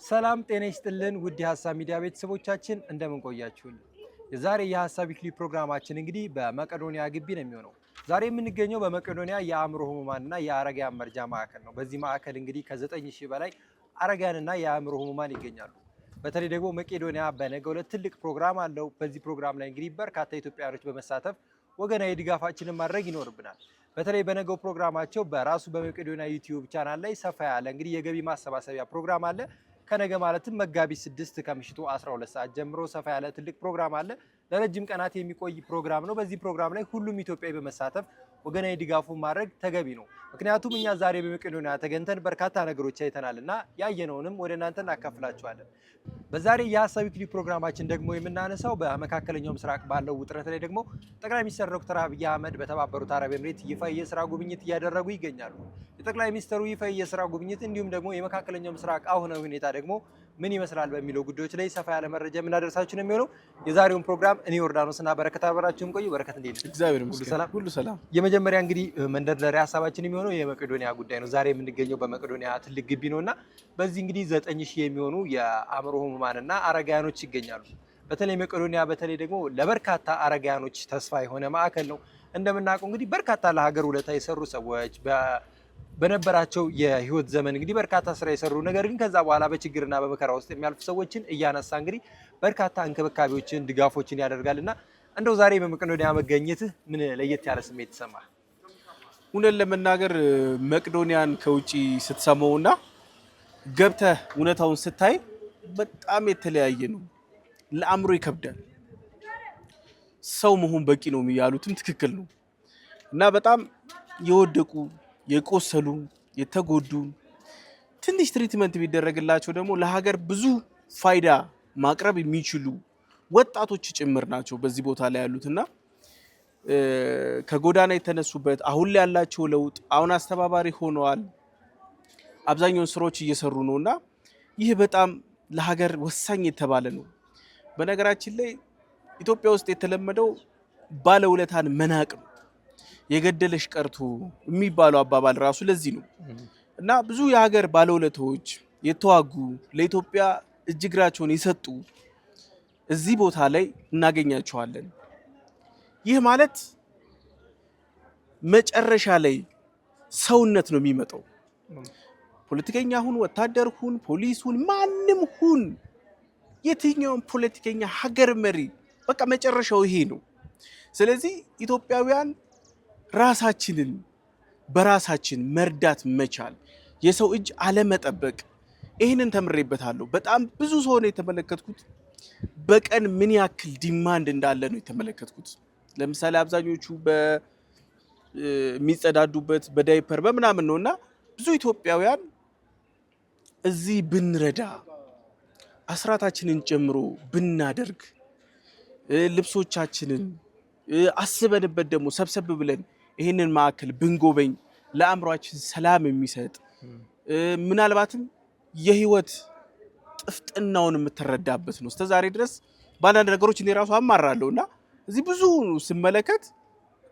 ሰላም ጤና ይስጥልን ውድ የሐሳብ ሚዲያ ቤተሰቦቻችን እንደምን ቆያችሁልን? የዛሬ የሐሳብ ዊክሊ ፕሮግራማችን እንግዲህ በመቄዶንያ ግቢ ነው የሚሆነው። ዛሬ የምንገኘው በመቄዶንያ የአእምሮ ህሙማንና የአረጋውያን መርጃ ማዕከል ነው። በዚህ ማዕከል እንግዲህ ከ9000 በላይ አረጋውያንና የአእምሮ ህሙማን ይገኛሉ። በተለይ ደግሞ መቄዶንያ በነገው ዕለት ትልቅ ፕሮግራም አለው። በዚህ ፕሮግራም ላይ እንግዲህ በርካታ ኢትዮጵያውያኖች በመሳተፍ ወገናዊ ድጋፋችንን ማድረግ ይኖርብናል። በተለይ በነገው ፕሮግራማቸው በራሱ በመቄዶንያ ዩቲዩብ ቻናል ላይ ሰፋ ያለ እንግዲህ የገቢ ማሰባሰቢያ ፕሮግራም አለ። ከነገ ማለትም መጋቢት 6 ከምሽቱ 12 ሰዓት ጀምሮ ሰፋ ያለ ትልቅ ፕሮግራም አለ። ለረጅም ቀናት የሚቆይ ፕሮግራም ነው። በዚህ ፕሮግራም ላይ ሁሉም ኢትዮጵያዊ በመሳተፍ ወገናዊ ድጋፉን ማድረግ ተገቢ ነው። ምክንያቱም እኛ ዛሬ በመቄዶንያ ተገኝተን በርካታ ነገሮች አይተናልና ያየነውንም ወደ እናንተ እናካፍላችኋለን። በዛሬ የሐሳብ ዊክሊ ፕሮግራማችን ደግሞ የምናነሳው በመካከለኛው ምስራቅ ባለው ውጥረት ላይ ደግሞ ጠቅላይ ሚኒስትር ዶክተር አብይ አህመድ በተባበሩት አረብ ኤምሬት ይፋ የስራ ጉብኝት እያደረጉ ይገኛሉ። የጠቅላይ ሚኒስትሩ ይፋ የስራ ጉብኝት እንዲሁም ደግሞ የመካከለኛው ምስራቅ አሁናዊ ሁኔታ ደግሞ ምን ይመስላል በሚለው ጉዳዮች ላይ ሰፋ ያለ መረጃ የምናደርሳችሁ ነው የሚሆነው። የዛሬውን ፕሮግራም እኔ ዮርዳኖስና በረከት አብራችሁን ቆዩ። በረከት እንዴት ነህ? እግዚአብሔር ይመስገን ሁሉ ሰላም። የመጀመሪያ እንግዲህ መንደርደሪያ ሀሳባችን የሚሆነው የመቄዶንያ ጉዳይ ነው። ዛሬ የምንገኘው በመቄዶንያ ትልቅ ግቢ ነውና በዚህ እንግዲህ 9000 የሚሆኑ የአእምሮ ህሙማንና አረጋውያኖች ይገኛሉ። በተለይ መቄዶንያ በተለይ ደግሞ ለበርካታ አረጋውያኖች ተስፋ የሆነ ማዕከል ነው። እንደምናውቀው እንግዲህ በርካታ ለሀገር ውለታ የሰሩ ሰዎች በነበራቸው የህይወት ዘመን እንግዲህ በርካታ ስራ የሰሩ ነገር ግን ከዛ በኋላ በችግርና በመከራ ውስጥ የሚያልፉ ሰዎችን እያነሳ እንግዲህ በርካታ እንክብካቤዎችን ድጋፎችን ያደርጋልና እንደው ዛሬ በመቄዶንያ መገኘትህ ምን ለየት ያለ ስሜት ተሰማ? እውነት ለመናገር መቄዶንያን ከውጪ ስትሰማውና ገብተህ እውነታውን ስታይ በጣም የተለያየ ነው። ለአእምሮ ይከብዳል። ሰው መሆን በቂ ነው ያሉትም ትክክል ነው እና በጣም የወደቁ የቆሰሉ የተጎዱ ትንሽ ትሪትመንት ቢደረግላቸው ደግሞ ለሀገር ብዙ ፋይዳ ማቅረብ የሚችሉ ወጣቶች ጭምር ናቸው በዚህ ቦታ ላይ ያሉትና ከጎዳና የተነሱበት አሁን ላይ ያላቸው ለውጥ አሁን አስተባባሪ ሆነዋል። አብዛኛውን ስራዎች እየሰሩ ነውና ይህ በጣም ለሀገር ወሳኝ የተባለ ነው። በነገራችን ላይ ኢትዮጵያ ውስጥ የተለመደው ባለውለታን መናቅ ነው። የገደለሽ ቀርቶ የሚባለው አባባል ራሱ ለዚህ ነው እና ብዙ የሀገር ባለውለታዎች የተዋጉ ለኢትዮጵያ እጅግራቸውን የሰጡ እዚህ ቦታ ላይ እናገኛቸዋለን። ይህ ማለት መጨረሻ ላይ ሰውነት ነው የሚመጣው። ፖለቲከኛ ሁን፣ ወታደር ሁን፣ ፖሊስ ሁን፣ ማንም ሁን፣ የትኛውም ፖለቲከኛ ሀገር መሪ በቃ መጨረሻው ይሄ ነው። ስለዚህ ኢትዮጵያውያን ራሳችንን በራሳችን መርዳት መቻል፣ የሰው እጅ አለመጠበቅ፣ ይህንን ተምሬበታለሁ። በጣም ብዙ ሰው ነው የተመለከትኩት። በቀን ምን ያክል ዲማንድ እንዳለ ነው የተመለከትኩት። ለምሳሌ አብዛኞቹ በሚጸዳዱበት በዳይፐር በምናምን ነውና ብዙ ኢትዮጵያውያን እዚህ ብንረዳ አስራታችንን ጨምሮ ብናደርግ ልብሶቻችንን አስበንበት ደግሞ ሰብሰብ ብለን ይህንን ማዕከል ብንጎበኝ ለአእምሯችን ሰላም የሚሰጥ ምናልባትም የህይወት ጥፍጥናውን የምትረዳበት ነው። እስከዛሬ ድረስ ባንዳንድ ነገሮች እኔ ራሱ አማራለሁና እዚህ ብዙ ስመለከት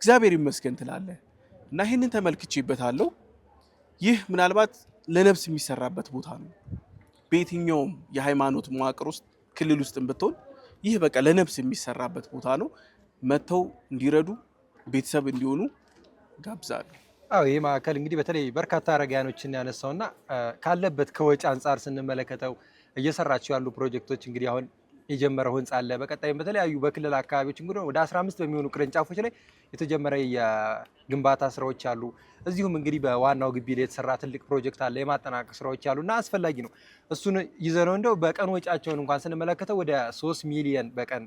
እግዚአብሔር ይመስገን ትላለህ እና ይህንን ተመልክቼበታለሁ። ይህ ምናልባት ለነፍስ የሚሰራበት ቦታ ነው። በየትኛውም የሃይማኖት መዋቅር ውስጥ ክልል ውስጥ ብትሆን ይህ በቃ ለነፍስ የሚሰራበት ቦታ ነው። መተው እንዲረዱ ቤተሰብ እንዲሆኑ ጋብዛለሁ። አዎ ይህ ማዕከል እንግዲህ በተለይ በርካታ አረጋውያኖችን ያነሳውና ካለበት ከወጪ አንጻር ስንመለከተው እየሰራቸው ያሉ ፕሮጀክቶች እንግዲህ አሁን የጀመረው ህንጻ አለ። በቀጣይም በተለያዩ በክልል አካባቢዎች እንግዲህ ወደ 15 በሚሆኑ ቅርንጫፎች ላይ የተጀመረ የግንባታ ስራዎች አሉ። እዚሁም እንግዲህ በዋናው ግቢ ላይ የተሰራ ትልቅ ፕሮጀክት አለ። የማጠናቀቅ ስራዎች አሉና አስፈላጊ ነው። እሱን ይዘነው እንደው በቀን ወጪያቸውን እንኳን ስንመለከተው ወደ 3 ሚሊዮን በቀን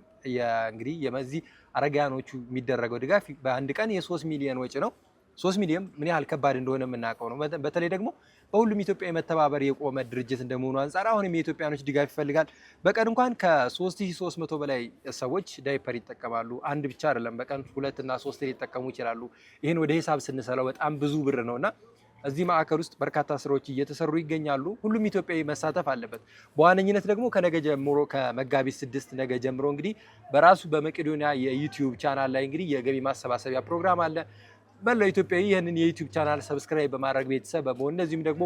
እንግዲህ የዚህ አረጋውያኖቹ የሚደረገው ድጋፍ በአንድ ቀን የ3 ሚሊዮን ወጪ ነው። 3 ሚሊዮን ምን ያህል ከባድ እንደሆነ የምናውቀው ነው። በተለይ ደግሞ በሁሉም ኢትዮጵያዊ መተባበር የቆመ ድርጅት እንደመሆኑ አንጻር አሁንም የኢትዮጵያኖች ድጋፍ ይፈልጋል። በቀን እንኳን ከ3300 በላይ ሰዎች ዳይፐር ይጠቀማሉ። አንድ ብቻ አይደለም፣ በቀን 2 እና 3 ሊጠቀሙ ይችላሉ። ይህን ወደ ሂሳብ ስንሰለው በጣም ብዙ ብር ነውና እዚህ ማዕከል ውስጥ በርካታ ስራዎች እየተሰሩ ይገኛሉ። ሁሉም ኢትዮጵያዊ መሳተፍ አለበት። በዋነኝነት ደግሞ ከነገ ጀምሮ ከመጋቢት 6 ነገ ጀምሮ እንግዲህ በራሱ በመቄዶንያ የዩቲዩብ ቻናል ላይ እንግዲህ የገቢ ማሰባሰቢያ ፕሮግራም አለ። መላው ኢትዮጵያዊ ይህንን የዩቲዩብ ቻናል ሰብስክራይብ በማድረግ ቤተሰብ በመሆን እንደዚሁም ደግሞ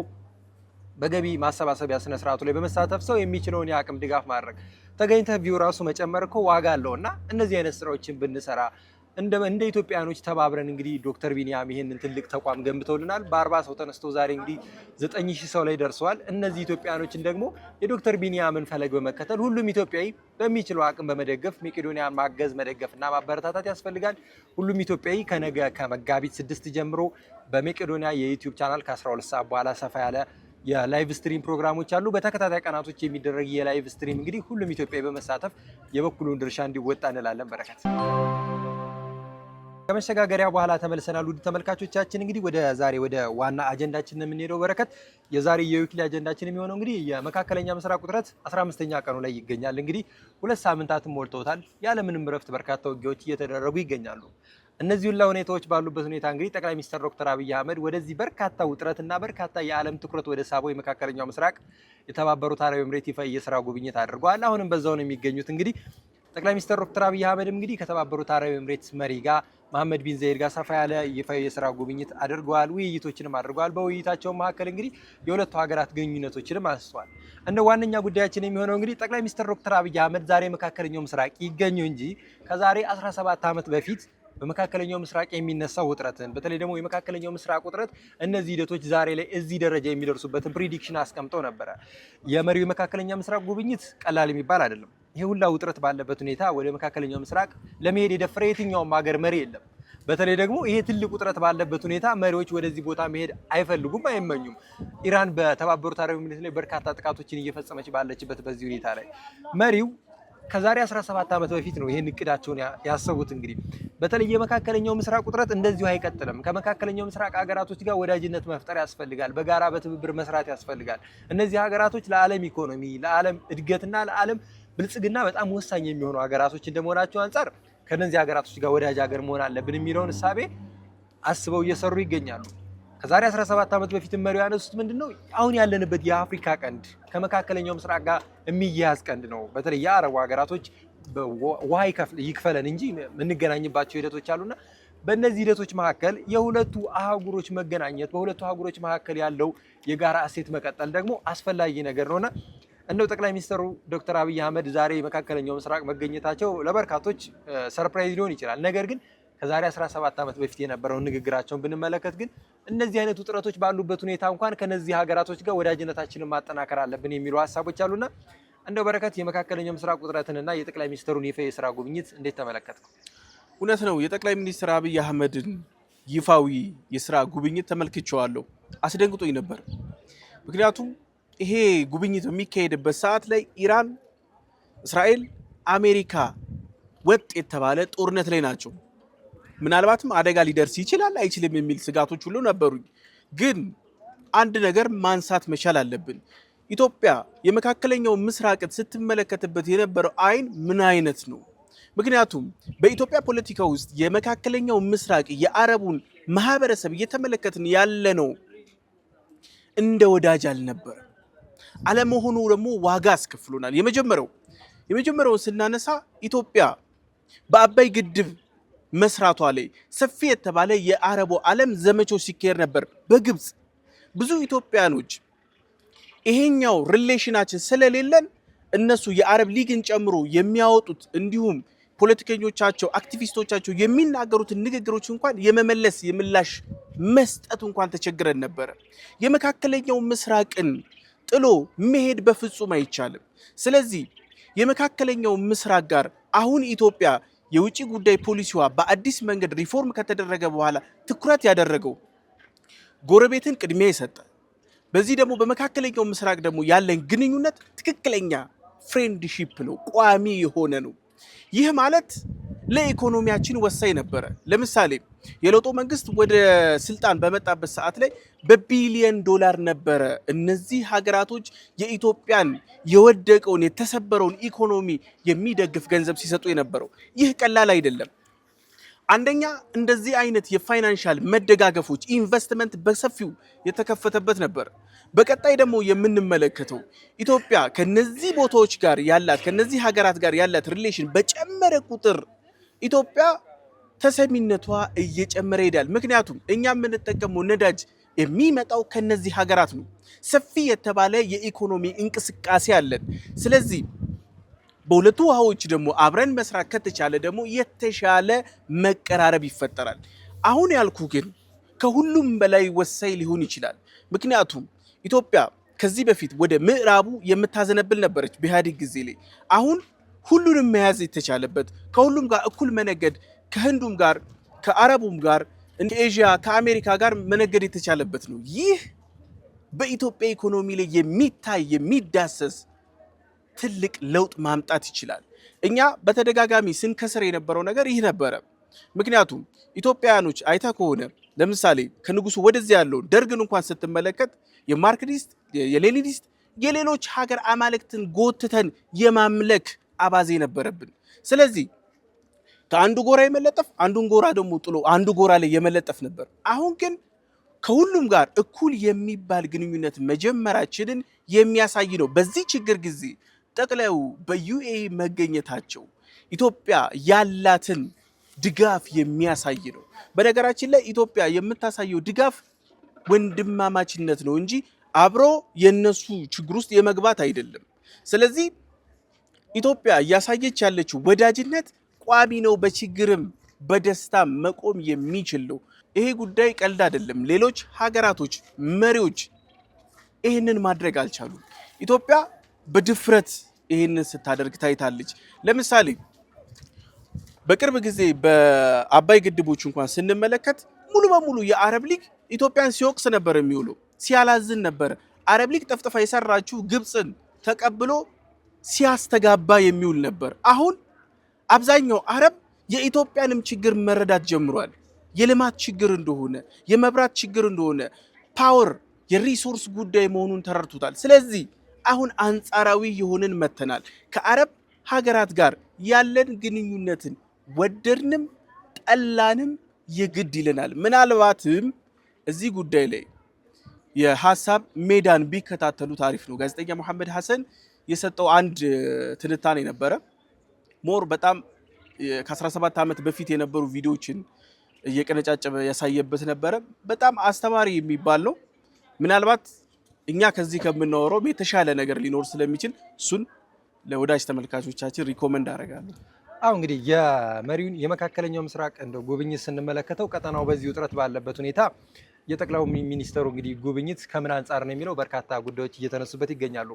በገቢ ማሰባሰቢያ ስነ ስርዓቱ ላይ በመሳተፍ ሰው የሚችለውን የአቅም ድጋፍ ማድረግ ተገኝተህ ቪው ራሱ መጨመር እኮ ዋጋ አለውና እነዚህ አይነት ስራዎችን ብንሰራ እንደ ኢትዮጵያኖች ተባብረን እንግዲህ ዶክተር ቢኒያም ይሄንን ትልቅ ተቋም ገንብተውልናል። በ40 ሰው ተነስቶ ዛሬ እንግዲህ 9000 ሰው ላይ ደርሰዋል። እነዚህ ኢትዮጵያኖችን ደግሞ የዶክተር ቢኒያምን ፈለግ በመከተል ሁሉም ኢትዮጵያዊ በሚችለው አቅም በመደገፍ መቄዶንያን ማገዝ መደገፍና ማበረታታት ያስፈልጋል። ሁሉም ኢትዮጵያዊ ከነገ ከመጋቢት 6 ጀምሮ በመቄዶንያ የዩቲዩብ ቻናል ከ12 ሰዓት በኋላ ሰፋ ያለ የላይቭ ስትሪም ፕሮግራሞች አሉ። በተከታታይ ቀናቶች የሚደረግ የላይቭ ስትሪም እንግዲህ ሁሉም ኢትዮጵያዊ በመሳተፍ የበኩሉን ድርሻ እንዲወጣ እንላለን። በረከት ከመሸጋገሪያ በኋላ ተመልሰናል። ውድ ተመልካቾቻችን እንግዲህ ወደ ዋና አጀንዳችን የምንሄደው በረከት የዛሬ የዊክሊ አጀንዳችን የሚሆነው እንግዲህ የመካከለኛ ምስራቅ ውጥረት 15ኛ ቀኑ ላይ ይገኛል። እንግዲህ 2 ሳምንታትን ሞልተውታል። ያለምንም እረፍት በርካታ ውጊያዎች እየተደረጉ ይገኛሉ። እነዚህ ሁላ ሁኔታዎች ባሉበት ሁኔታ እንግዲህ ጠቅላይ ሚኒስትር ዶክተር አብይ አህመድ ወደዚህ በርካታ ውጥረትና በርካታ የዓለም ትኩረት ወደ ሳበው የመካከለኛው ምስራቅ የተባበሩት አረብ ኤምሬት ይፋ የስራ ጉብኝት አድርገዋል። አሁንም በዛው ነው የሚገኙት። እንግዲህ ጠቅላይ ሚኒስትር ዶክተር አብይ አህመድም እንግዲህ ከተባበሩት አረብ ኤምሬት መሪ ጋር መሐመድ ቢን ዘይድ ጋር ሰፋ ያለ ይፋ የስራ ጉብኝት አድርገዋል። ውይይቶችንም አድርገዋል። በውይይታቸው መካከል እንግዲህ የሁለቱ ሀገራት ግንኙነቶችንም አንስተዋል። እንደ ዋነኛ ጉዳያችን የሚሆነው እንግዲህ ጠቅላይ ሚኒስትር ዶክተር አብይ አህመድ ዛሬ መካከለኛው ምስራቅ ይገኙ እንጂ ከዛሬ 17 ዓመት በፊት በመካከለኛው ምስራቅ የሚነሳው ውጥረትን በተለይ ደግሞ የመካከለኛው ምስራቅ ውጥረት እነዚህ ሂደቶች ዛሬ ላይ እዚህ ደረጃ የሚደርሱበትን ፕሪዲክሽን አስቀምጠው ነበረ። የመሪው የመካከለኛ ምስራቅ ጉብኝት ቀላል የሚባል አይደለም። ይሄ ሁላ ውጥረት ባለበት ሁኔታ ወደ መካከለኛው ምስራቅ ለመሄድ የደፈረ የትኛውም ሀገር መሪ የለም። በተለይ ደግሞ ይሄ ትልቅ ውጥረት ባለበት ሁኔታ መሪዎች ወደዚህ ቦታ መሄድ አይፈልጉም፣ አይመኙም። ኢራን በተባበሩት አረብ ኤሚሬት ላይ በርካታ ጥቃቶችን እየፈጸመች ባለችበት በዚህ ሁኔታ ላይ መሪው ከዛሬ 17 ዓመት በፊት ነው ይሄን እቅዳቸውን ያሰቡት። እንግዲህ በተለይ የመካከለኛው ምስራቅ ውጥረት እንደዚሁ አይቀጥልም። ከመካከለኛው ምስራቅ ሀገራቶች ጋር ወዳጅነት መፍጠር ያስፈልጋል። በጋራ በትብብር መስራት ያስፈልጋል። እነዚህ ሀገራቶች ለዓለም ኢኮኖሚ፣ ለዓለም እድገትና ለዓለም ብልጽግና በጣም ወሳኝ የሚሆኑ ሀገራቶች እንደመሆናቸው አንጻር ከነዚህ ሀገራቶች ጋር ወዳጅ ሀገር መሆን አለብን የሚለውን እሳቤ አስበው እየሰሩ ይገኛሉ። ከዛሬ 17 ዓመት በፊት መሪው ያነሱት ምንድነው? አሁን ያለንበት የአፍሪካ ቀንድ ከመካከለኛው ምስራቅ ጋር የሚያያዝ ቀንድ ነው። በተለይ የአረቡ ሀገራቶች ውሃ ይክፈለን እንጂ የምንገናኝባቸው ሂደቶች አሉና በእነዚህ ሂደቶች መካከል የሁለቱ አህጉሮች መገናኘት፣ በሁለቱ አህጉሮች መካከል ያለው የጋራ እሴት መቀጠል ደግሞ አስፈላጊ ነገር ነውና እንደው ጠቅላይ ሚኒስትሩ ዶክተር አብይ አህመድ ዛሬ መካከለኛው ምስራቅ መገኘታቸው ለበርካቶች ሰርፕራይዝ ሊሆን ይችላል። ነገር ግን ከዛሬ 17 ዓመት በፊት የነበረውን ንግግራቸውን ብንመለከት ግን እነዚህ አይነት ውጥረቶች ባሉበት ሁኔታ እንኳን ከነዚህ ሀገራቶች ጋር ወዳጅነታችንን ማጠናከር አለብን የሚሉ ሀሳቦች አሉና እንደው በረከት የመካከለኛው ምስራቅ ውጥረትንና የጠቅላይ ሚኒስትሩን ይፋ የስራ ጉብኝት እንዴት ተመለከትከው? እውነት ነው። የጠቅላይ ሚኒስትር አብይ አህመድን ይፋዊ የስራ ጉብኝት ተመልክቼዋለሁ። አስደንግጦኝ ነበር። ምክንያቱም ይሄ ጉብኝት በሚካሄድበት ሰዓት ላይ ኢራን፣ እስራኤል፣ አሜሪካ ወጥ የተባለ ጦርነት ላይ ናቸው። ምናልባትም አደጋ ሊደርስ ይችላል አይችልም የሚል ስጋቶች ሁሉ ነበሩኝ። ግን አንድ ነገር ማንሳት መቻል አለብን። ኢትዮጵያ የመካከለኛው ምስራቅን ስትመለከትበት የነበረው አይን ምን አይነት ነው? ምክንያቱም በኢትዮጵያ ፖለቲካ ውስጥ የመካከለኛው ምስራቅ የአረቡን ማህበረሰብ እየተመለከትን ያለ ነው እንደ ወዳጅ አልነበረ አለመሆኑ ደግሞ ዋጋ አስከፍሎናል። የመጀመሪያውን ስናነሳ ኢትዮጵያ በአባይ ግድብ መስራቷ ላይ ሰፊ የተባለ የአረቡ ዓለም ዘመቻዎች ሲካሄድ ነበር። በግብጽ ብዙ ኢትዮጵያኖች ይሄኛው ሪሌሽናችን ስለሌለን እነሱ የአረብ ሊግን ጨምሮ የሚያወጡት እንዲሁም ፖለቲከኞቻቸው አክቲቪስቶቻቸው የሚናገሩትን ንግግሮች እንኳን የመመለስ የምላሽ መስጠት እንኳን ተቸግረን ነበር። የመካከለኛው ምስራቅን ጥሎ መሄድ በፍጹም አይቻልም። ስለዚህ የመካከለኛው ምስራቅ ጋር አሁን ኢትዮጵያ የውጭ ጉዳይ ፖሊሲዋ በአዲስ መንገድ ሪፎርም ከተደረገ በኋላ ትኩረት ያደረገው ጎረቤትን ቅድሚያ የሰጠ በዚህ ደግሞ በመካከለኛው ምስራቅ ደግሞ ያለን ግንኙነት ትክክለኛ ፍሬንድሺፕ ነው፣ ቋሚ የሆነ ነው። ይህ ማለት ለኢኮኖሚያችን ወሳኝ ነበረ። ለምሳሌ የለውጡ መንግስት ወደ ስልጣን በመጣበት ሰዓት ላይ በቢሊየን ዶላር ነበረ እነዚህ ሀገራቶች የኢትዮጵያን የወደቀውን የተሰበረውን ኢኮኖሚ የሚደግፍ ገንዘብ ሲሰጡ የነበረው። ይህ ቀላል አይደለም። አንደኛ እንደዚህ አይነት የፋይናንሻል መደጋገፎች ኢንቨስትመንት በሰፊው የተከፈተበት ነበር። በቀጣይ ደግሞ የምንመለከተው ኢትዮጵያ ከነዚህ ቦታዎች ጋር ያላት ከነዚህ ሀገራት ጋር ያላት ሪሌሽን በጨመረ ቁጥር ኢትዮጵያ ተሰሚነቷ እየጨመረ ይሄዳል። ምክንያቱም እኛ የምንጠቀመው ነዳጅ የሚመጣው ከነዚህ ሀገራት ነው። ሰፊ የተባለ የኢኮኖሚ እንቅስቃሴ አለን። ስለዚህ በሁለቱ ውሃዎች ደግሞ አብረን መስራት ከተቻለ ደግሞ የተሻለ መቀራረብ ይፈጠራል። አሁን ያልኩ ግን ከሁሉም በላይ ወሳኝ ሊሆን ይችላል። ምክንያቱም ኢትዮጵያ ከዚህ በፊት ወደ ምዕራቡ የምታዘነብል ነበረች በኢህአዴግ ጊዜ ላይ። አሁን ሁሉንም መያዝ የተቻለበት ከሁሉም ጋር እኩል መነገድ ከህንዱም ጋር ከአረቡም ጋር እንደ ኤዥያ ከአሜሪካ ጋር መነገድ የተቻለበት ነው። ይህ በኢትዮጵያ ኢኮኖሚ ላይ የሚታይ የሚዳሰስ ትልቅ ለውጥ ማምጣት ይችላል። እኛ በተደጋጋሚ ስንከስር የነበረው ነገር ይህ ነበረ። ምክንያቱም ኢትዮጵያውያኖች አይታ ከሆነ ለምሳሌ ከንጉሱ ወደዚህ ያለው ደርግን እንኳን ስትመለከት የማርክሲስት የሌኒኒስት የሌሎች ሀገር አማልክትን ጎትተን የማምለክ አባዜ ነበረብን። ስለዚህ ከአንዱ ጎራ የመለጠፍ አንዱን ጎራ ደግሞ ጥሎ አንዱ ጎራ ላይ የመለጠፍ ነበር። አሁን ግን ከሁሉም ጋር እኩል የሚባል ግንኙነት መጀመራችንን የሚያሳይ ነው። በዚህ ችግር ጊዜ ጠቅላዩ በዩኤኢ መገኘታቸው ኢትዮጵያ ያላትን ድጋፍ የሚያሳይ ነው። በነገራችን ላይ ኢትዮጵያ የምታሳየው ድጋፍ ወንድማማችነት ነው እንጂ አብሮ የነሱ ችግር ውስጥ የመግባት አይደለም። ስለዚህ ኢትዮጵያ እያሳየች ያለችው ወዳጅነት ቋሚ ነው። በችግርም በደስታም መቆም የሚችል ነው። ይሄ ጉዳይ ቀልድ አይደለም። ሌሎች ሀገራቶች መሪዎች ይህንን ማድረግ አልቻሉም። ኢትዮጵያ በድፍረት ይህንን ስታደርግ ታይታለች። ለምሳሌ በቅርብ ጊዜ በአባይ ግድቦች እንኳን ስንመለከት ሙሉ በሙሉ የአረብ ሊግ ኢትዮጵያን ሲወቅስ ነበር የሚውለው፣ ሲያላዝን ነበር። አረብ ሊግ ጠፍጥፋ የሰራችው ግብፅን ተቀብሎ ሲያስተጋባ የሚውል ነበር። አሁን አብዛኛው አረብ የኢትዮጵያንም ችግር መረዳት ጀምሯል። የልማት ችግር እንደሆነ፣ የመብራት ችግር እንደሆነ፣ ፓወር የሪሶርስ ጉዳይ መሆኑን ተረድቶታል። ስለዚህ አሁን አንጻራዊ የሆንን መተናል። ከአረብ ሀገራት ጋር ያለን ግንኙነትን ወደድንም ጠላንም የግድ ይለናል። ምናልባትም እዚህ ጉዳይ ላይ የሀሳብ ሜዳን ቢከታተሉ ታሪፍ ነው። ጋዜጠኛ መሐመድ ሐሰን የሰጠው አንድ ትንታኔ ነበረ። ሞር በጣም ከ17 ዓመት በፊት የነበሩ ቪዲዮዎችን እየቀነጫጨበ ያሳየበት ነበረ። በጣም አስተማሪ የሚባል ነው። ምናልባት እኛ ከዚህ ከምናወራው የተሻለ ነገር ሊኖር ስለሚችል እሱን ለወዳጅ ተመልካቾቻችን ሪኮመንድ አደርጋለሁ። አሁን እንግዲህ የመሪውን የመካከለኛው ምስራቅ እንደው ጉብኝት ስንመለከተው ቀጠናው በዚህ ውጥረት ባለበት ሁኔታ የጠቅላዩ ሚኒስተሩ እንግዲህ ጉብኝት ከምን አንጻር ነው የሚለው በርካታ ጉዳዮች እየተነሱበት ይገኛሉ።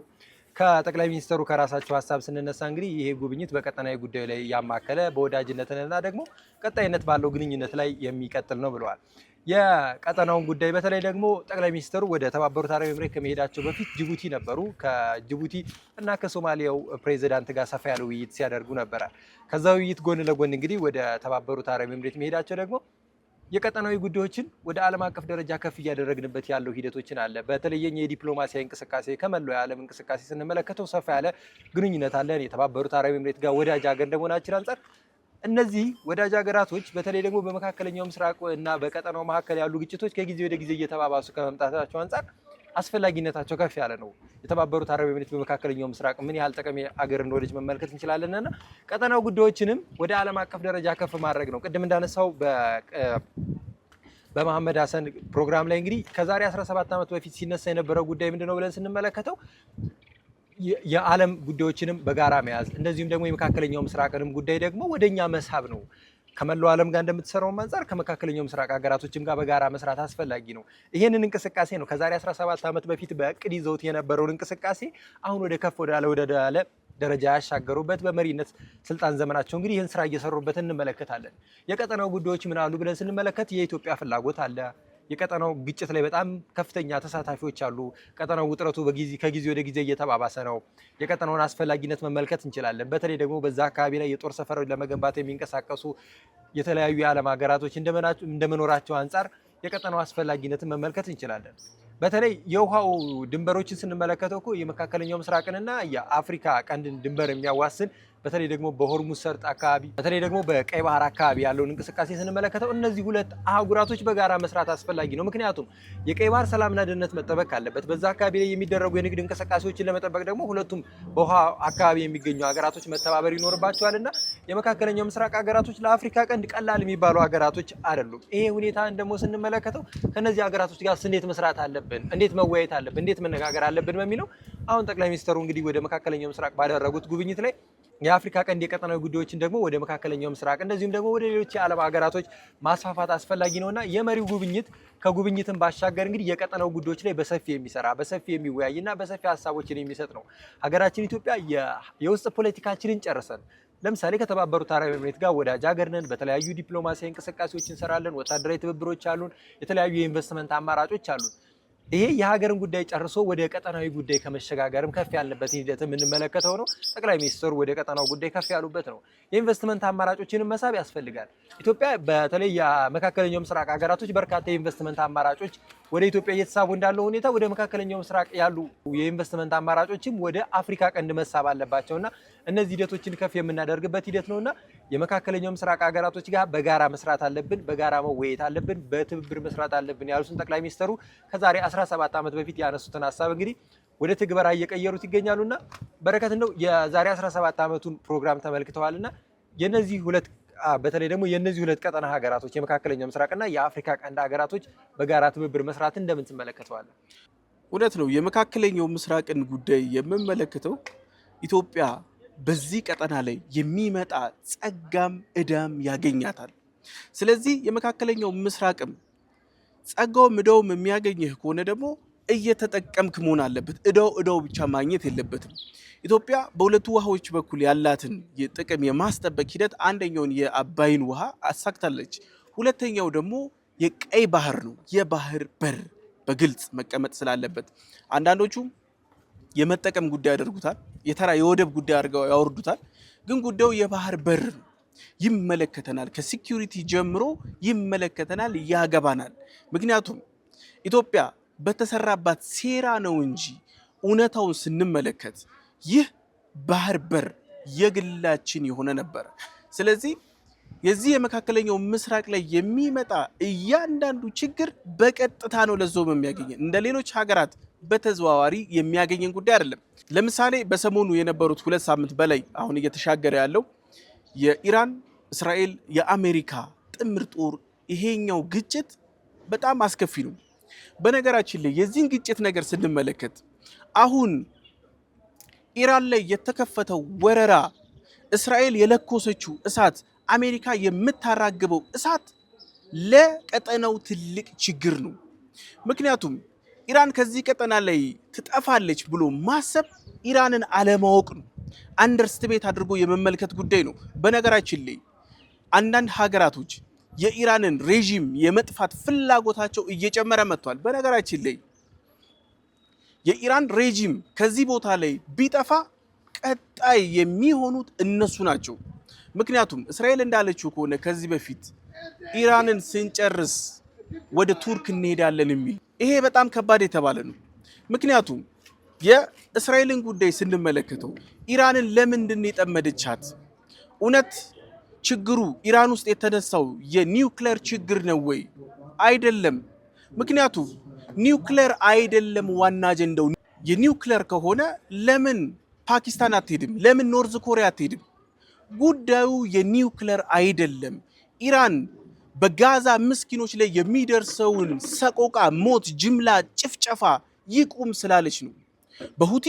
ከጠቅላይ ሚኒስተሩ ከራሳቸው ሀሳብ ስንነሳ እንግዲህ ይሄ ጉብኝት በቀጠናዊ ጉዳዩ ላይ ያማከለ በወዳጅነትና ደግሞ ቀጣይነት ባለው ግንኙነት ላይ የሚቀጥል ነው ብለዋል። የቀጠናውን ጉዳይ በተለይ ደግሞ ጠቅላይ ሚኒስተሩ ወደ ተባበሩት አረብ ኤምሬት ከመሄዳቸው በፊት ጅቡቲ ነበሩ። ከጅቡቲ እና ከሶማሊያው ፕሬዚዳንት ጋር ሰፋ ያለ ውይይት ሲያደርጉ ነበረ። ከዛ ውይይት ጎን ለጎን እንግዲህ ወደ ተባበሩት አረብ ኤምሬት መሄዳቸው ደግሞ የቀጠናዊ ጉዳዮችን ወደ ዓለም አቀፍ ደረጃ ከፍ እያደረግንበት ያለው ሂደቶችን አለ። በተለየኝ የዲፕሎማሲያዊ እንቅስቃሴ ከመላው የዓለም እንቅስቃሴ ስንመለከተው ሰፋ ያለ ግንኙነት አለን። የተባበሩት አረብ ኤምሬት ጋር ወዳጅ ሀገር እንደመሆናችን አንጻር እነዚህ ወዳጅ ሀገራቶች በተለይ ደግሞ በመካከለኛው ምስራቅ እና በቀጠናው መካከል ያሉ ግጭቶች ከጊዜ ወደ ጊዜ እየተባባሱ ከመምጣታቸው አንጻር አስፈላጊነታቸው ከፍ ያለ ነው። የተባበሩት አረብ ኤምሬት በመካከለኛው ምስራቅ ምን ያህል ጠቃሚ አገር እንደሆነች መመልከት እንችላለንና ቀጠናው ጉዳዮችንም ወደ ዓለም አቀፍ ደረጃ ከፍ ማድረግ ነው። ቅድም እንዳነሳው በመሐመድ ሐሰን ፕሮግራም ላይ እንግዲህ ከዛሬ 17 ዓመት በፊት ሲነሳ የነበረው ጉዳይ ምንድነው ብለን ስንመለከተው የዓለም ጉዳዮችንም በጋራ መያዝ እንደዚሁም ደግሞ የመካከለኛው ምስራቅንም ጉዳይ ደግሞ ወደኛ መሳብ ነው። ከመላው ዓለም ጋር እንደምትሰራው አንጻር ከመካከለኛው ምስራቅ ሀገራቶችም ጋር በጋራ መስራት አስፈላጊ ነው። ይሄንን እንቅስቃሴ ነው ከዛሬ 17 ዓመት በፊት በእቅድ ይዘውት የነበረውን እንቅስቃሴ አሁን ወደ ከፍ ወዳለ ደረጃ ያሻገሩበት በመሪነት ስልጣን ዘመናቸው እንግዲህ ይህን ስራ እየሰሩበት እንመለከታለን። የቀጠናው ጉዳዮች ምን አሉ ብለን ስንመለከት የኢትዮጵያ ፍላጎት አለ። የቀጠናው ግጭት ላይ በጣም ከፍተኛ ተሳታፊዎች አሉ። ቀጠናው ውጥረቱ ከጊዜ ወደ ጊዜ እየተባባሰ ነው። የቀጠናውን አስፈላጊነት መመልከት እንችላለን። በተለይ ደግሞ በዛ አካባቢ ላይ የጦር ሰፈሮች ለመገንባት የሚንቀሳቀሱ የተለያዩ የዓለም ሀገራቶች እንደመኖራቸው አንጻር የቀጠናው አስፈላጊነትን መመልከት እንችላለን። በተለይ የውሃው ድንበሮችን ስንመለከተው እኮ የመካከለኛው ምስራቅንና የአፍሪካ ቀንድን ድንበር የሚያዋስን በተለይ ደግሞ በሆርሙዝ ሰርጥ አካባቢ በተለይ ደግሞ በቀይ ባህር አካባቢ ያለውን እንቅስቃሴ ስንመለከተው እነዚህ ሁለት አህጉራቶች በጋራ መስራት አስፈላጊ ነው። ምክንያቱም የቀይ ባህር ሰላምና ደህንነት መጠበቅ አለበት። በዛ አካባቢ ላይ የሚደረጉ የንግድ እንቅስቃሴዎችን ለመጠበቅ ደግሞ ሁለቱም በውሃ አካባቢ የሚገኙ ሀገራቶች መተባበር ይኖርባቸዋልና የመካከለኛው ምስራቅ ሀገራቶች ለአፍሪካ ቀንድ ቀላል የሚባሉ ሀገራቶች አይደሉም። ይሄ ሁኔታን ደግሞ ስንመለከተው ከነዚህ ሀገራቶች ጋር እንዴት መስራት አለብን፣ እንዴት መወያየት አለብን፣ እንዴት መነጋገር አለብን በሚለው አሁን ጠቅላይ ሚኒስትሩ እንግዲህ ወደ መካከለኛው ምስራቅ ባደረጉት ጉብኝት ላይ የአፍሪካ ቀንድ የቀጠናዊ ጉዳዮችን ደግሞ ወደ መካከለኛው ምስራቅ እንደዚሁም ደግሞ ወደ ሌሎች የዓለም ሀገራቶች ማስፋፋት አስፈላጊ ነውና የመሪው ጉብኝት ከጉብኝትን ባሻገር እንግዲህ የቀጠናው ጉዳዮች ላይ በሰፊ የሚሰራ በሰፊ የሚወያይና በሰፊ ሀሳቦችን የሚሰጥ ነው። ሀገራችን ኢትዮጵያ የውስጥ ፖለቲካችንን ጨርሰን ለምሳሌ ከተባበሩት አረብ ኤሚሬት ጋር ወዳጅ ሀገር ነን። በተለያዩ ዲፕሎማሲያዊ እንቅስቃሴዎች እንሰራለን። ወታደራዊ ትብብሮች አሉን። የተለያዩ የኢንቨስትመንት አማራጮች አሉን። ይሄ የሀገርን ጉዳይ ጨርሶ ወደ ቀጠናዊ ጉዳይ ከመሸጋገርም ከፍ ያለበት ሂደት የምንመለከተው ነው። ጠቅላይ ሚኒስትሩ ወደ ቀጠናው ጉዳይ ከፍ ያሉበት ነው። የኢንቨስትመንት አማራጮችንም መሳብ ያስፈልጋል። ኢትዮጵያ በተለይ የመካከለኛው ምስራቅ ሀገራቶች በርካታ የኢንቨስትመንት አማራጮች ወደ ኢትዮጵያ እየተሳቡ እንዳለው ሁኔታ ወደ መካከለኛው ምስራቅ ያሉ የኢንቨስትመንት አማራጮችም ወደ አፍሪካ ቀንድ መሳብ አለባቸውና እነዚህ ሂደቶችን ከፍ የምናደርግበት ሂደት ነውና የመካከለኛው ምስራቅ ሀገራቶች ጋር በጋራ መስራት አለብን፣ በጋራ መወያየት አለብን፣ በትብብር መስራት አለብን ያሉትን ጠቅላይ ሚኒስትሩ ከዛሬ 17 ዓመት በፊት ያነሱትን ሀሳብ እንግዲህ ወደ ትግበራ እየቀየሩት ይገኛሉና በረከት እንደው የዛሬ 17 ዓመቱን ፕሮግራም ተመልክተዋልና የነዚህ ሁለት በተለይ ደግሞ የነዚህ ሁለት ቀጠና ሀገራቶች የመካከለኛው ምስራቅና የአፍሪካ ቀንድ ሀገራቶች በጋራ ትብብር መስራት እንደምን ትመለከተዋለን? እውነት ነው። የመካከለኛው ምስራቅን ጉዳይ የምመለከተው ኢትዮጵያ በዚህ ቀጠና ላይ የሚመጣ ጸጋም እዳም ያገኛታል። ስለዚህ የመካከለኛው ምስራቅም ጸጋውም እዳውም የሚያገኝህ ከሆነ ደግሞ እየተጠቀምክ መሆን አለበት። እዳው ብቻ ማግኘት የለበትም። ኢትዮጵያ በሁለቱ ውሃዎች በኩል ያላትን ጥቅም የማስጠበቅ ሂደት አንደኛውን የአባይን ውሃ አሳክታለች። ሁለተኛው ደግሞ የቀይ ባህር ነው። የባህር በር በግልጽ መቀመጥ ስላለበት አንዳንዶቹ የመጠቀም ጉዳይ ያደርጉታል፣ የተራ የወደብ ጉዳይ አድርገው ያወርዱታል። ግን ጉዳዩ የባህር በር ነው። ይመለከተናል፣ ከሲኪዩሪቲ ጀምሮ ይመለከተናል፣ ያገባናል። ምክንያቱም ኢትዮጵያ በተሰራባት ሴራ ነው እንጂ እውነታውን ስንመለከት ይህ ባህር በር የግላችን የሆነ ነበር። ስለዚህ የዚህ የመካከለኛው ምስራቅ ላይ የሚመጣ እያንዳንዱ ችግር በቀጥታ ነው ለዞም የሚያገኘን፣ እንደ ሌሎች ሀገራት በተዘዋዋሪ የሚያገኘን ጉዳይ አይደለም። ለምሳሌ በሰሞኑ የነበሩት 2 ሳምንት በላይ አሁን እየተሻገረ ያለው የኢራን፣ እስራኤል፣ የአሜሪካ ጥምር ጦር ይሄኛው ግጭት በጣም አስከፊ ነው። በነገራችን ላይ የዚህን ግጭት ነገር ስንመለከት አሁን ኢራን ላይ የተከፈተው ወረራ፣ እስራኤል የለኮሰችው እሳት፣ አሜሪካ የምታራግበው እሳት ለቀጠናው ትልቅ ችግር ነው። ምክንያቱም ኢራን ከዚህ ቀጠና ላይ ትጠፋለች ብሎ ማሰብ ኢራንን አለማወቅ ነው። አንደርስቲሜት አድርጎ የመመልከት ጉዳይ ነው። በነገራችን ላይ አንዳንድ ሀገራቶች የኢራንን ሬጂም የመጥፋት ፍላጎታቸው እየጨመረ መጥቷል። በነገራችን ላይ የኢራን ሬጂም ከዚህ ቦታ ላይ ቢጠፋ ቀጣይ የሚሆኑት እነሱ ናቸው። ምክንያቱም እስራኤል እንዳለችው ከሆነ ከዚህ በፊት ኢራንን ስንጨርስ ወደ ቱርክ እንሄዳለን የሚል ይሄ በጣም ከባድ የተባለ ነው። ምክንያቱም የእስራኤልን ጉዳይ ስንመለከተው ኢራንን ለምንድን የጠመደቻት? እውነት ችግሩ ኢራን ውስጥ የተነሳው የኒውክሌር ችግር ነው ወይ? አይደለም። ምክንያቱም ኒውክሌር አይደለም ዋና አጀንዳው። የኒውክሌር ከሆነ ለምን ፓኪስታን አትሄድም? ለምን ኖርዝ ኮሪያ አትሄድም? ጉዳዩ የኒውክሌር አይደለም። ኢራን በጋዛ ምስኪኖች ላይ የሚደርሰውን ሰቆቃ፣ ሞት፣ ጅምላ ጭፍጨፋ ይቁም ስላለች ነው። በሁቲ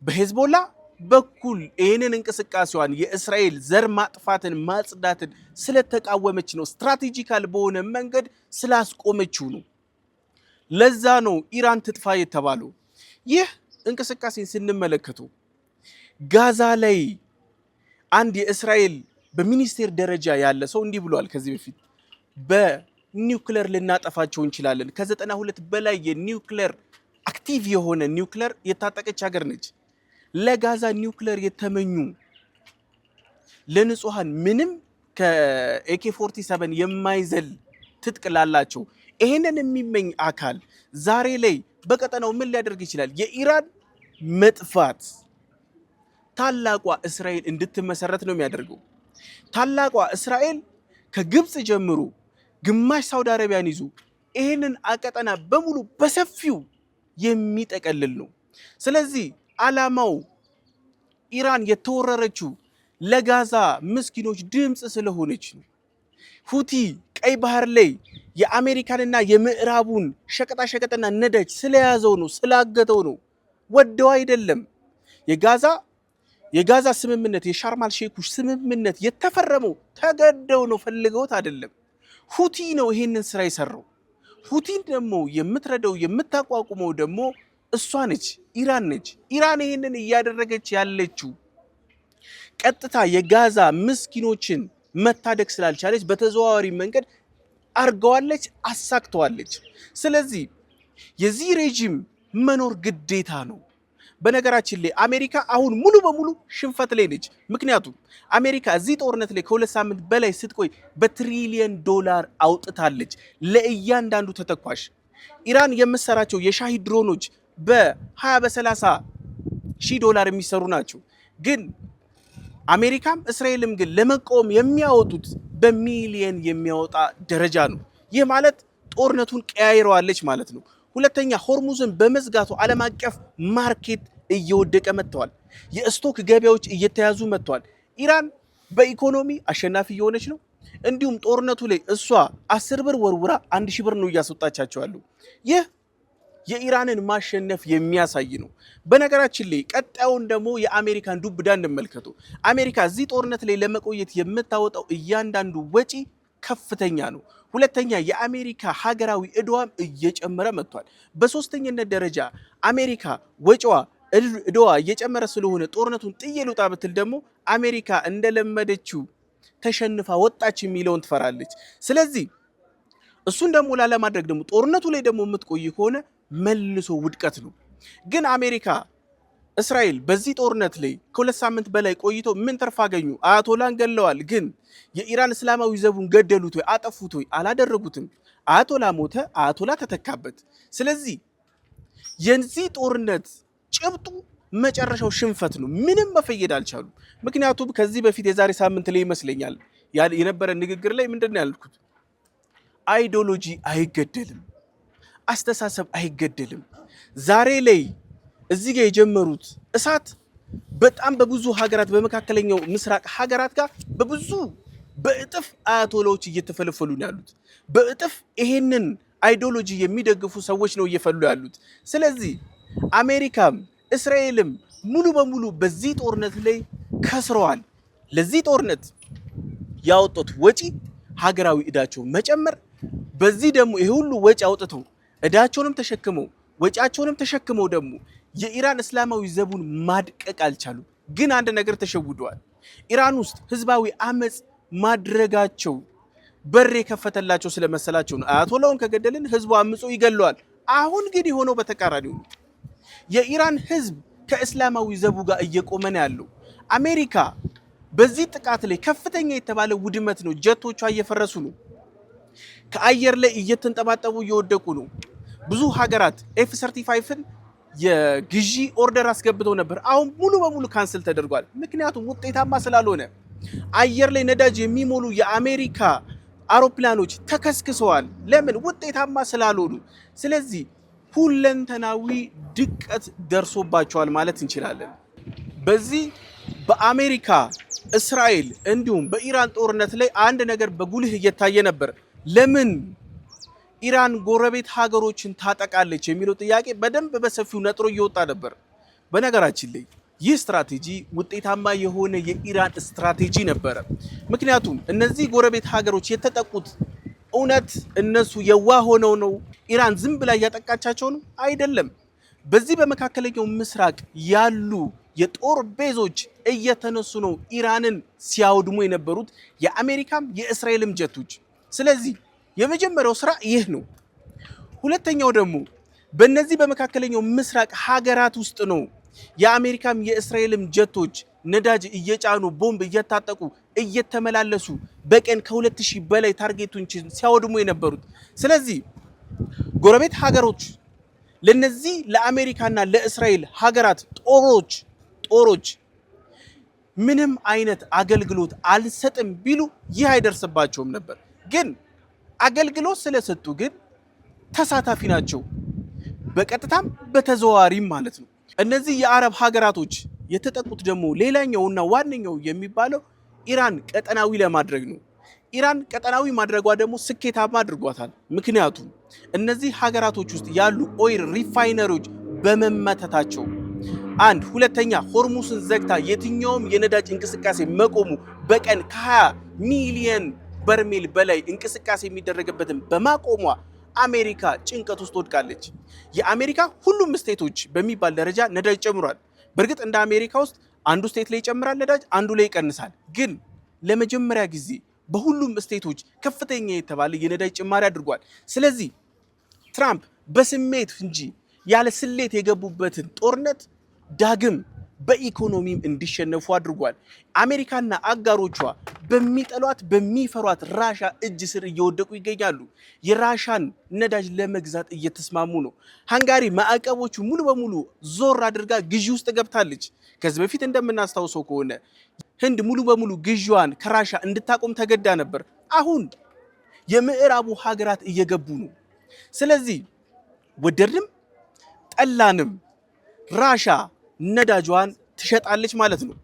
በሄዝቦላ በኩል ይህንን እንቅስቃሴዋን የእስራኤል ዘር ማጥፋትን ማጽዳትን ስለተቃወመች ነው። ስትራቴጂካል በሆነ መንገድ ስላስቆመችው ነው። ለዛ ነው ኢራን ትጥፋ የተባለው። ይህ እንቅስቃሴን ስንመለከቱ ጋዛ ላይ አንድ የእስራኤል በሚኒስቴር ደረጃ ያለ ሰው እንዲህ ብሏል ከዚህ በፊት በኒውክሌር ልናጠፋቸው እንችላለን። ከ92 በላይ የኒውክሌር አክቲቭ የሆነ ኒውክሌር የታጠቀች ሀገር ነች። ለጋዛ ኒውክሌር የተመኙ ለንጹሃን ምንም ከAK47 የማይዘል ትጥቅ ላላቸው ይሄንን የሚመኝ አካል ዛሬ ላይ በቀጠናው ምን ሊያደርግ ይችላል? የኢራን መጥፋት ታላቋ እስራኤል እንድትመሰረት ነው የሚያደርገው። ታላቋ እስራኤል ከግብጽ ጀምሮ ግማሽ ሳውዲ አረቢያን ይዞ ይህንን አቀጠና በሙሉ በሰፊው የሚጠቀልል ነው። ስለዚህ ዓላማው ኢራን የተወረረችው ለጋዛ ምስኪኖች ድምፅ ስለሆነች ነው። ሁቲ ቀይ ባህር ላይ የአሜሪካንና የምዕራቡን ሸቀጣሸቀጥና ነዳጅ ስለያዘው ነው፣ ስላገተው ነው፣ ወደው አይደለም። የጋዛ ስምምነት የሻርማል ሼኩ ስምምነት የተፈረመው ተገደው ነው፣ ፈልገውት አይደለም። ሁቲ ነው ይሄንን ስራ የሰራው። ሁቲን ደግሞ የምትረዳው የምታቋቁመው ደግሞ እሷ ነች፣ ኢራን ነች። ኢራን ይሄንን እያደረገች ያለችው ቀጥታ የጋዛ ምስኪኖችን መታደግ ስላልቻለች በተዘዋዋሪ መንገድ አርገዋለች፣ አሳክተዋለች። ስለዚህ የዚህ ሬጂም መኖር ግዴታ ነው። በነገራችን ላይ አሜሪካ አሁን ሙሉ በሙሉ ሽንፈት ላይ ነች። ምክንያቱም አሜሪካ እዚህ ጦርነት ላይ ከ2 ሳምንት በላይ ስትቆይ በትሪሊየን ዶላር አውጥታለች ለእያንዳንዱ ተተኳሽ። ኢራን የምትሰራቸው የሻሂድ ድሮኖች በ20 በ30 ሺህ ዶላር የሚሰሩ ናቸው። ግን አሜሪካም እስራኤልም ግን ለመቃወም የሚያወጡት በሚሊየን የሚያወጣ ደረጃ ነው። ይህ ማለት ጦርነቱን ቀያይረዋለች ማለት ነው። ሁለተኛ ሆርሙዝን በመዝጋቱ ዓለም አቀፍ ማርኬት እየወደቀ መጥተዋል። የስቶክ ገበያዎች እየተያዙ መጥተዋል። ኢራን በኢኮኖሚ አሸናፊ እየሆነች ነው። እንዲሁም ጦርነቱ ላይ እሷ 10 ብር ወርውራ 1000 ብር ነው እያስወጣቻቸው ያሉ። ይህ የኢራንን ማሸነፍ የሚያሳይ ነው። በነገራችን ላይ ቀጣዩን ደግሞ የአሜሪካን ዱብዳ እንመልከቱ። አሜሪካ እዚህ ጦርነት ላይ ለመቆየት የምታወጣው እያንዳንዱ ወጪ ከፍተኛ ነው። ሁለተኛ የአሜሪካ ሀገራዊ ዕዳዋም እየጨመረ መጥቷል። በሶስተኛነት ደረጃ አሜሪካ ወጪዋ ዕዳዋ እየጨመረ ስለሆነ ጦርነቱን ጥዬ ልውጣ ብትል ደግሞ አሜሪካ እንደለመደችው ተሸንፋ ወጣች የሚለውን ትፈራለች። ስለዚህ እሱን ደግሞ ላለማድረግ ደግሞ ጦርነቱ ላይ ደግሞ የምትቆይ ከሆነ መልሶ ውድቀት ነው። ግን አሜሪካ እስራኤል በዚህ ጦርነት ላይ ከ2 ሳምንት በላይ ቆይቶ ምን ትርፍ አገኙ? አያቶላን ገለዋል። ግን የኢራን እስላማዊ ዘቡን ገደሉት ወይ አጠፉት ወይ? አላደረጉትም። አያቶላ ሞተ፣ አያቶላ ተተካበት። ስለዚህ የዚህ ጦርነት ጭብጡ መጨረሻው ሽንፈት ነው። ምንም መፈየድ አልቻሉም። ምክንያቱም ከዚህ በፊት የዛሬ ሳምንት ላይ ይመስለኛል የነበረ ንግግር ላይ ምንድን ነው ያልኩት? አይዲዮሎጂ አይገደልም፣ አስተሳሰብ አይገደልም። ዛሬ ላይ እዚህ ጋር የጀመሩት እሳት በጣም በብዙ ሀገራት በመካከለኛው ምስራቅ ሀገራት ጋር በእጥፍ አያቶላዎች እየተፈለፈሉ ነው ያሉት። በእጥፍ ይሄንን አይዲዮሎጂ የሚደግፉ ሰዎች ነው እየፈሉ ያሉት። ስለዚህ አሜሪካም እስራኤልም ሙሉ በሙሉ በዚህ ጦርነት ላይ ከስረዋል። ለዚህ ጦርነት ያወጡት ወጪ ሀገራዊ ዕዳቸው መጨመር፣ በዚህ ደግሞ ይሄ ሁሉ ወጪ አውጥተው ዕዳቸውንም ተሸክመው ወጪያቸውንም ተሸክመው ደግሞ የኢራን እስላማዊ ዘቡን ማድቀቅ አልቻሉም። ግን አንድ ነገር ተሸውደዋል። ኢራን ውስጥ ህዝባዊ አመጽ ማድረጋቸው በር የከፈተላቸው ስለመሰላቸው ነው። አያቶላውን ከገደልን ህዝቡ አምጾ ይገለዋል። አሁን ግን የሆነው በተቃራኒው ነው። የኢራን ህዝብ ከእስላማዊ ዘቡ ጋር እየቆመ ነው ያለው። አሜሪካ በዚህ ጥቃት ላይ ከፍተኛ የተባለ ውድመት ነው። ጀቶቿ እየፈረሱ ነው። ከአየር ላይ እየተንጠባጠቡ እየወደቁ ነው። ብዙ ሀገራት F-35ን የግዢ ኦርደር አስገብተው ነበር። አሁን ሙሉ በሙሉ ካንስል ተደርጓል። ምክንያቱም ውጤታማ ስላልሆነ አየር ላይ ነዳጅ የሚሞሉ የአሜሪካ አውሮፕላኖች ተከስክሰዋል። ለምን? ውጤታማ ስላልሆኑ። ስለዚህ ሁለንተናዊ ድቀት ደርሶባቸዋል ማለት እንችላለን። በዚህ በአሜሪካ እስራኤል እንዲሁም በኢራን ጦርነት ላይ አንድ ነገር በጉልህ እየታየ ነበር። ለምን ኢራን ጎረቤት ሀገሮችን ታጠቃለች የሚለው ጥያቄ በደንብ በሰፊው ነጥሮ እየወጣ ነበር። በነገራችን ላይ ይህ ስትራቴጂ ውጤታማ የሆነ የኢራን ስትራቴጂ ነበረ። ምክንያቱም እነዚህ ጎረቤት ሀገሮች የተጠቁት እውነት እነሱ የዋህ ሆነው ነው? ኢራን ዝም ብላ እያጠቃቻቸው ነው? አይደለም። በዚህ በመካከለኛው ምስራቅ ያሉ የጦር ቤዞች እየተነሱ ነው ኢራንን ሲያወድሙ የነበሩት የአሜሪካም የእስራኤልም ጀቶች። ስለዚህ የመጀመሪያው ስራ ይህ ነው። ሁለተኛው ደግሞ በእነዚህ በመካከለኛው ምስራቅ ሀገራት ውስጥ ነው የአሜሪካም የእስራኤልም ጀቶች ነዳጅ እየጫኑ ቦምብ እየታጠቁ እየተመላለሱ በቀን ከ2000 በላይ ታርጌቶችን ሲያወድሙ የነበሩት። ስለዚህ ጎረቤት ሀገሮች ለነዚህ ለአሜሪካና ለእስራኤል ሀገራት ጦሮች ምንም አይነት አገልግሎት አልሰጥም ቢሉ ይህ አይደርስባቸውም ነበር። ግን አገልግሎት ስለሰጡ ግን ተሳታፊ ናቸው፣ በቀጥታም በተዘዋዋሪም ማለት ነው። እነዚህ የአረብ ሀገራቶች የተጠቁት ደግሞ ሌላኛውና ዋነኛው የሚባለው ኢራን ቀጠናዊ ለማድረግ ነው። ኢራን ቀጠናዊ ማድረጓ ደግሞ ስኬታማ አድርጓታል። ምክንያቱም እነዚህ ሀገራቶች ውስጥ ያሉ ኦይል ሪፋይነሪዎች በመመተታቸው፣ አንድ ሁለተኛ ሆርሙስን ዘግታ የትኛውም የነዳጅ እንቅስቃሴ መቆሙ በቀን ከ20 ሚሊዮን በርሜል በላይ እንቅስቃሴ የሚደረግበትን በማቆሟ አሜሪካ ጭንቀት ውስጥ ወድቃለች። የአሜሪካ ሁሉም ስቴቶች በሚባል ደረጃ ነዳጅ ጨምሯል። በእርግጥ እንደ አሜሪካ ውስጥ አንዱ ስቴት ላይ ይጨምራል ነዳጅ፣ አንዱ ላይ ይቀንሳል። ግን ለመጀመሪያ ጊዜ በሁሉም ስቴቶች ከፍተኛ የተባለ የነዳጅ ጭማሪ አድርጓል። ስለዚህ ትራምፕ በስሜት እንጂ ያለ ስሌት የገቡበትን ጦርነት ዳግም በኢኮኖሚም እንዲሸነፉ አድርጓል። አሜሪካና አጋሮቿ በሚጠሏት በሚፈሯት ራሻ እጅ ስር እየወደቁ ይገኛሉ። የራሻን ነዳጅ ለመግዛት እየተስማሙ ነው። ሃንጋሪ ማዕቀቦቹ ሙሉ በሙሉ ዞር አድርጋ ግዢ ውስጥ ገብታለች። ከዚህ በፊት እንደምናስታውሰው ከሆነ ህንድ ሙሉ በሙሉ ግዢዋን ከራሻ እንድታቆም ተገዳ ነበር። አሁን የምዕራቡ ሀገራት እየገቡ ነው። ስለዚህ ወደድንም ጠላንም ራሻ ነዳጇን ትሸጣለች ማለት ነው።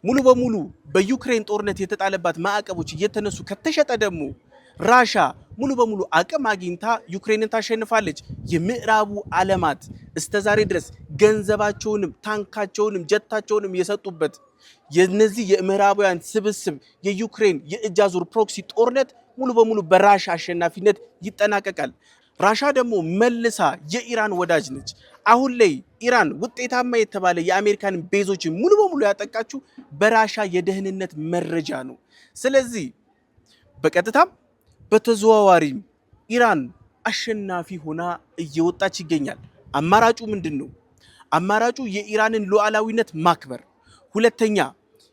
ሙሉ በሙሉ በዩክሬን ጦርነት የተጣለባት ማዕቀቦች እየተነሱ ከተሸጠ ደግሞ ራሻ ሙሉ በሙሉ አቅም አግኝታ ዩክሬንን ታሸንፋለች። የምዕራቡ ዓለማት እስከዛሬ ድረስ ገንዘባቸውንም ታንካቸውንም ጀታቸውንም የሰጡበት የነዚህ የምዕራባውያን ስብስብ የዩክሬን የእጅ አዙር ፕሮክሲ ጦርነት ሙሉ በሙሉ በራሻ አሸናፊነት ይጠናቀቃል። ራሻ ደግሞ መልሳ የኢራን ወዳጅ ነች። አሁን ላይ ኢራን ውጤታማ የተባለ የአሜሪካን ቤዞች ሙሉ በሙሉ ያጠቃችው በራሻ የደህንነት መረጃ ነው። ስለዚህ በቀጥታም በተዘዋዋሪም ኢራን አሸናፊ ሆና እየወጣች ይገኛል። አማራጩ ምንድን ነው? አማራጩ የኢራንን ሉዓላዊነት ማክበር፣ ሁለተኛ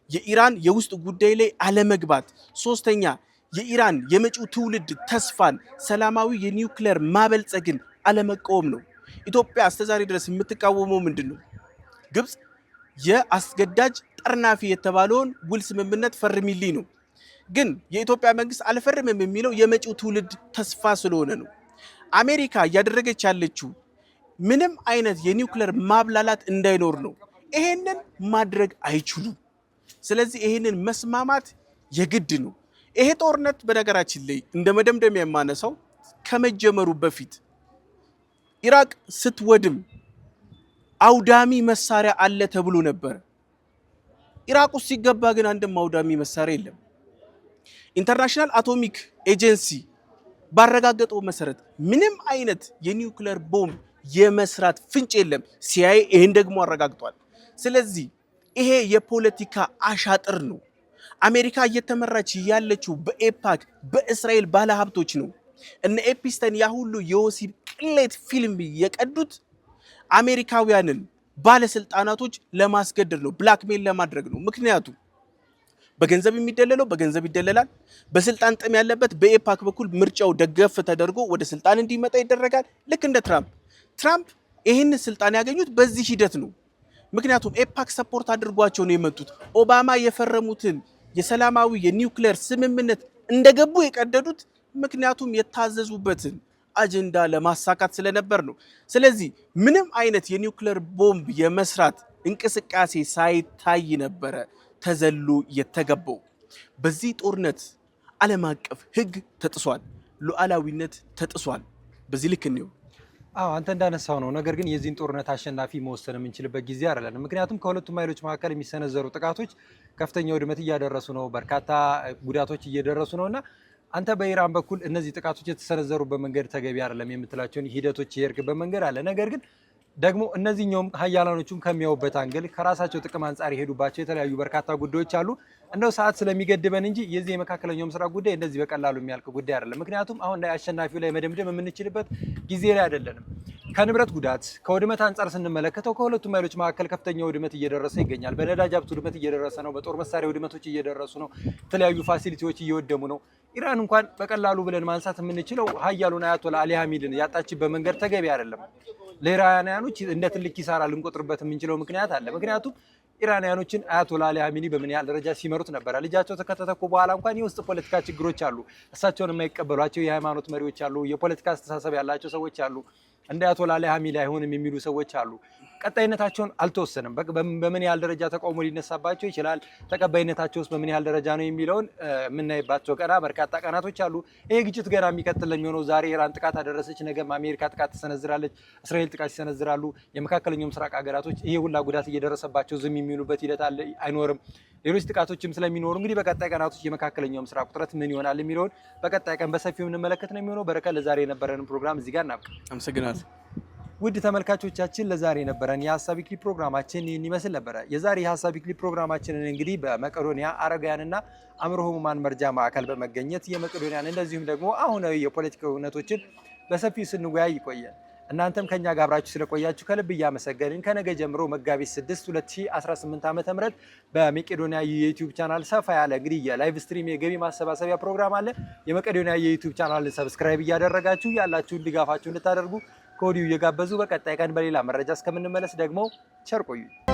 የኢራን የውስጥ ጉዳይ ላይ አለመግባት፣ ሶስተኛ የኢራን የመጪው ትውልድ ተስፋን ሰላማዊ የኒውክሌር ማበልጸግን አለመቃወም ነው። ኢትዮጵያ እስከዛሬ ድረስ የምትቃወመው ምንድን ነው? ግብፅ የአስገዳጅ ጠርናፊ የተባለውን ውል ስምምነት ፈርሚልኝ ነው። ግን የኢትዮጵያ መንግስት አልፈርምም የሚለው የመጪው ትውልድ ተስፋ ስለሆነ ነው። አሜሪካ እያደረገች ያለችው ምንም አይነት የኒውክሌር ማብላላት እንዳይኖር ነው። ይሄንን ማድረግ አይችሉም። ስለዚህ ይሄንን መስማማት የግድ ነው። ይሄ ጦርነት በነገራችን ላይ እንደ መደምደሚያ የማነሳው ከመጀመሩ በፊት ኢራቅ ስትወድም አውዳሚ መሳሪያ አለ ተብሎ ነበር። ኢራቅ ውስጥ ሲገባ ግን አንድም አውዳሚ መሳሪያ የለም። ኢንተርናሽናል አቶሚክ ኤጀንሲ ባረጋገጠው መሰረት ምንም አይነት የኒውክሌር ቦምብ የመስራት ፍንጭ የለም። ሲአይኤ ይሄን ደግሞ አረጋግጧል። ስለዚህ ይሄ የፖለቲካ አሻጥር ነው። አሜሪካ እየተመራች ያለችው በኤፓክ በእስራኤል ባለሀብቶች ነው። እነ ኤፒስተን ያ ሁሉ የወሲብ ቅሌት ፊልም የቀዱት አሜሪካውያንን ባለስልጣናቶች ለማስገደድ ነው፣ ብላክሜል ለማድረግ ነው። ምክንያቱም በገንዘብ የሚደለለው በገንዘብ ይደለላል። በስልጣን ጥም ያለበት በኤፓክ በኩል ምርጫው ደገፍ ተደርጎ ወደ ስልጣን እንዲመጣ ይደረጋል። ልክ እንደ ትራምፕ ይህን ስልጣን ያገኙት በዚህ ሂደት ነው። ምክንያቱም ኤፓክ ሰፖርት አድርጓቸው ነው የመጡት። ኦባማ የፈረሙትን የሰላማዊ የኒውክሌር ስምምነት እንደገቡ የቀደዱት ምክንያቱም የታዘዙበትን አጀንዳ ለማሳካት ስለነበር ነው። ስለዚህ ምንም አይነት የኒውክሌር ቦምብ የመስራት እንቅስቃሴ ሳይታይ ነበረ ተዘሎ የተገባው። በዚህ ጦርነት ዓለም አቀፍ ሕግ ተጥሷል፣ ሉዓላዊነት ተጥሷል። በዚህ ልክ ነው። አንተ እንዳነሳው ነው። ነገር ግን የዚህን ጦርነት አሸናፊ መወሰን የምንችልበት ጊዜ አይደለም። ምክንያቱም ከሁለቱም ኃይሎች መካከል የሚሰነዘሩ ጥቃቶች ከፍተኛ ውድመት እያደረሱ ነው፣ በርካታ ጉዳቶች እየደረሱ ነውና አንተ በኢራን በኩል እነዚህ ጥቃቶች የተሰነዘሩበት መንገድ ተገቢ አይደለም የምትላቸውን ሂደቶች የሄድክበት መንገድ አለ። ነገር ግን ደግሞ እነዚህኛውም ሀያላኖቹም ከሚያዩበት አንግል ከራሳቸው ጥቅም አንጻር የሄዱባቸው የተለያዩ በርካታ ጉዳዮች አሉ። እንደው ሰዓት ስለሚገድበን እንጂ የዚህ የመካከለኛው ምስራቅ ጉዳይ እንደዚህ በቀላሉ የሚያልቅ ጉዳይ አይደለም። ምክንያቱም አሁን ላይ አሸናፊው ላይ መደምደም የምንችልበት ጊዜ ላይ አይደለንም። ከንብረት ጉዳት ከውድመት አንጻር ስንመለከተው ከሁለቱም ኃይሎች መካከል ከፍተኛ ውድመት እየደረሰ ይገኛል። በነዳጅ ሀብት ውድመት እየደረሰ ነው። በጦር መሳሪያ ውድመቶች እየደረሱ ነው። የተለያዩ ፋሲሊቲዎች እየወደሙ ነው። ኢራን እንኳን በቀላሉ ብለን ማንሳት የምንችለው ሀያሉን አያቶላ አሊ ሀሚድን ያጣችበት መንገድ ተገቢ አይደለም። ለኢራናውያኖች እንደ ትልቅ ኪሳራ ልንቆጥርበት የምንችለው ምክንያት አለ። ምክንያቱም ኢራናውያኖችን አያቶላ አሊ ሀሚኒ በምን ያህል ደረጃ ሲመሩት ነበረ። ልጃቸው ከተተኩ በኋላ እንኳን የውስጥ ፖለቲካ ችግሮች አሉ። እሳቸውን የማይቀበሏቸው የሃይማኖት መሪዎች አሉ። የፖለቲካ አስተሳሰብ ያላቸው ሰዎች አሉ። እንደ አያቶላ አሊ ሀሚኒ አይሆንም የሚሉ ሰዎች አሉ። ቀጣይነታቸውን አልተወሰነም። በምን ያህል ደረጃ ተቃውሞ ሊነሳባቸው ይችላል፣ ተቀባይነታቸውስ በምን ያህል ደረጃ ነው የሚለውን የምናይባቸው በርካታ ቀናቶች አሉ። ይሄ ግጭት ገና የሚቀጥል የሚሆነው ዛሬ ኢራን ጥቃት አደረሰች፣ ነገም አሜሪካ ጥቃት ትሰነዝራለች፣ እስራኤል ጥቃት ይሰነዝራሉ። የመካከለኛው ምስራቅ ሀገራቶች ይሄ ሁላ ጉዳት እየደረሰባቸው ዝም የሚሉበት ሂደት አለ አይኖርም። ሌሎች ጥቃቶችም ስለሚኖሩ እንግዲህ በቀጣይ ቀናቶች የመካከለኛው ምስራቅ ውጥረት ምን ይሆናል የሚለውን በቀጣይ ቀን በሰፊው የምንመለከት ነው የሚሆነው። በረከት፣ ለዛሬ የነበረን ፕሮግራም እዚህ ጋር እናብቃ። አመሰግናለሁ። ውድ ተመልካቾቻችን ለዛሬ የነበረን የሀሳብ ዊክሊ ፕሮግራማችን ይህን ይመስል ነበረ። የዛሬ የሀሳብ ዊክሊ ፕሮግራማችንን እንግዲህ በመቄዶንያ አረጋውያንና አእምሮ ህሙማን መርጃ ማዕከል በመገኘት የመቄዶንያን እንደዚሁም ደግሞ አሁናዊ የፖለቲካ እውነቶችን በሰፊው ስንወያይ ይቆያል። እናንተም ከኛ ጋር አብራችሁ ስለቆያችሁ ከልብ እያመሰገንን ከነገ ጀምሮ መጋቢት 6 2018 ዓ.ም በመቄዶንያ የዩቲዩብ ቻናል ሰፋ ያለ እንግዲህ የላይቭ ስትሪም የገቢ ማሰባሰቢያ ፕሮግራም አለ። የመቄዶንያ የዩቲዩብ ቻናልን ሰብስክራይብ እያደረጋችሁ ያላችሁን ድጋፋችሁ እንድታደርጉ ከወዲሁ እየጋበዙ በቀጣይ ቀን በሌላ መረጃ እስከምንመለስ ደግሞ ቸር ቆዩ።